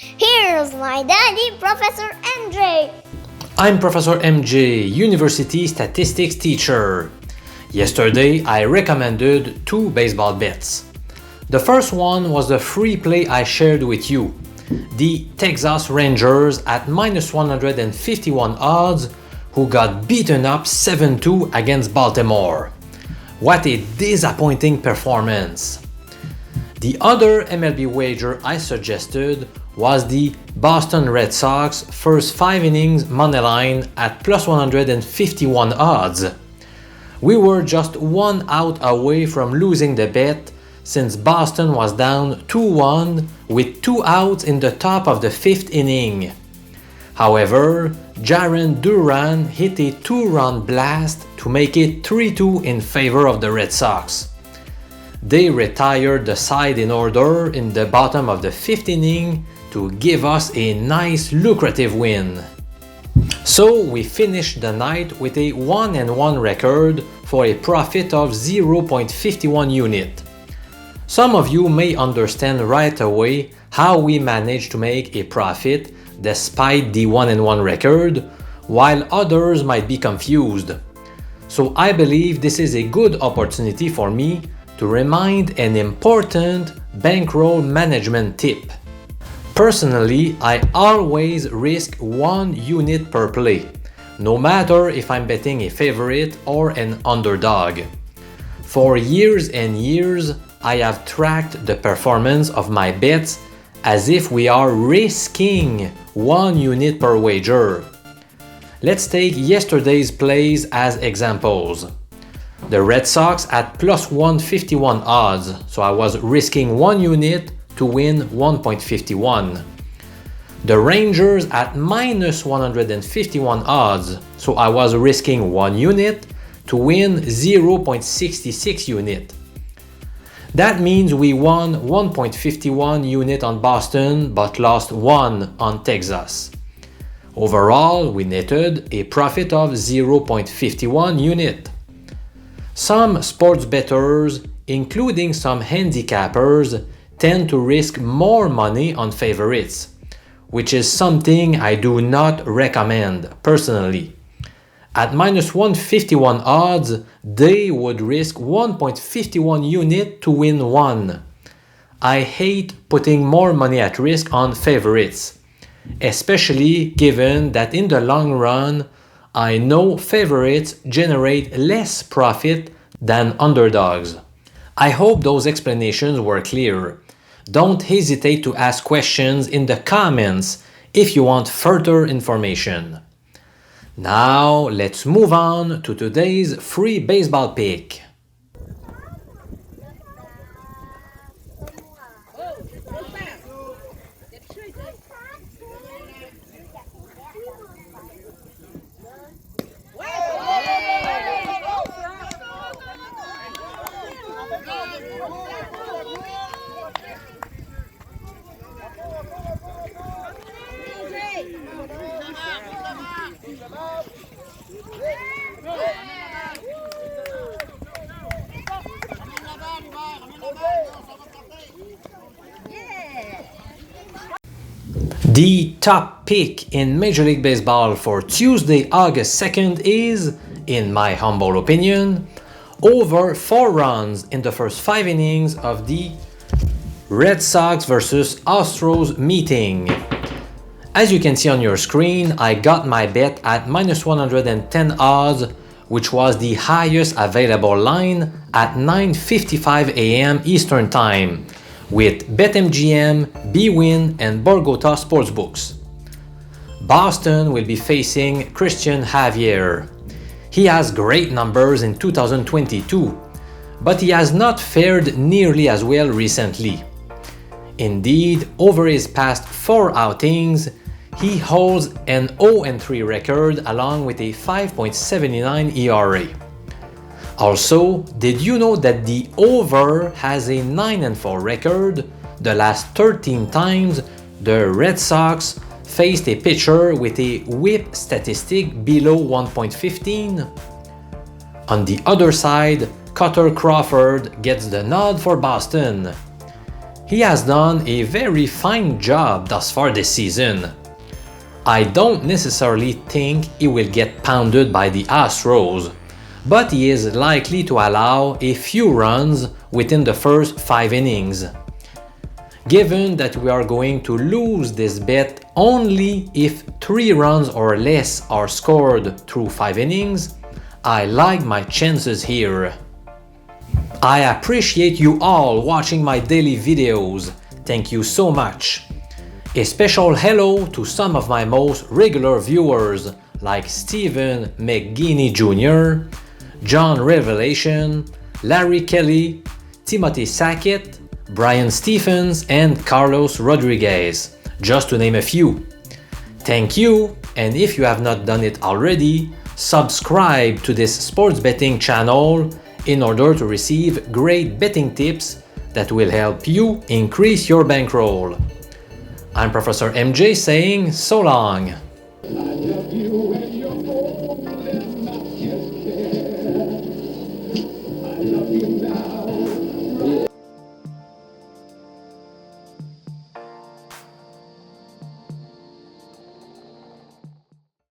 Here's my daddy, Professor MJ. I'm Professor MJ, University Statistics teacher. Yesterday, I recommended 2 baseball bets. The first one was the free play I shared with you, the Texas Rangers at -151 odds, who got beaten up 7-2 against Baltimore. What a disappointing performance! The other MLB wager I suggested was the Boston Red Sox first 5 innings moneyline at +151 odds. We were just 1 out away from losing the bet since Boston was down 2-1 with 2 outs in the top of the 5th inning. However, Jarren Duran hit a 2-run blast to make it 3-2 in favor of the Red Sox. They retired the side in order in the bottom of the 5th inning to give us a nice lucrative win. So we finished the night with a 1-1 record for a profit of 0.51 unit. Some of you may understand right away how we managed to make a profit despite the 1-1 record, while others might be confused. So I believe this is a good opportunity for me to remind an important bankroll management tip. Personally, I always risk 1 unit per play, no matter if I'm betting a favorite or an underdog. For years and years, I have tracked the performance of my bets as if we are risking 1 unit per wager. Let's take yesterday's plays as examples. The Red Sox at +151 odds, so I was risking 1 unit to win 1.51. The Rangers at -151 odds, so I was risking 1 unit to win 0.66 unit. That means we won 1.51 unit on Boston but lost 1 on Texas. Overall, we netted a profit of 0.51 unit. Some sports bettors, including some handicappers, tend to risk more money on favorites, which is something I do not recommend personally. At -151 odds, they would risk 1.51 unit to win 1. I hate putting more money at risk on favorites, especially given that in the long run, I know favorites generate less profit than underdogs. I hope those explanations were clear. Don't hesitate to ask questions in the comments if you want further information. Now, let's move on to today's free baseball pick. The top pick in Major League Baseball for Tuesday, August 2nd is, in my humble opinion, over 4 runs in the first 5 innings of the Red Sox versus Astros meeting. As you can see on your screen, I got my bet at -110 odds, which was the highest available line at 9:55 a.m. Eastern Time, with BetMGM, bwin, and Borgota Sportsbooks. Boston will be facing Christian Javier. He has great numbers in 2022, but he has not fared nearly as well recently. Indeed, over his past 4 outings, he holds an 0-3 record along with a 5.79 ERA. Also, did you know that the over has a 9-4 record the last 13 times the Red Sox faced a pitcher with a whip statistic below 1.15? On the other side, Cutter Crawford gets the nod for Boston. He has done a very fine job thus far this season. I don't necessarily think he will get pounded by the Astros, but he is likely to allow a few runs within the first 5 innings. Given that we are going to lose this bet only if 3 runs or less are scored through 5 innings, I like my chances here. I appreciate you all watching my daily videos. Thank you so much. A special hello to some of my most regular viewers like Stephen McGinney Jr., John Revelation, Larry Kelly, Timothy Sackett, Brian Stephens, and Carlos Rodriguez, just to name a few. Thank you, and if you have not done it already, subscribe to this sports betting channel in order to receive great betting tips that will help you increase your bankroll. I'm Professor MJ saying so long.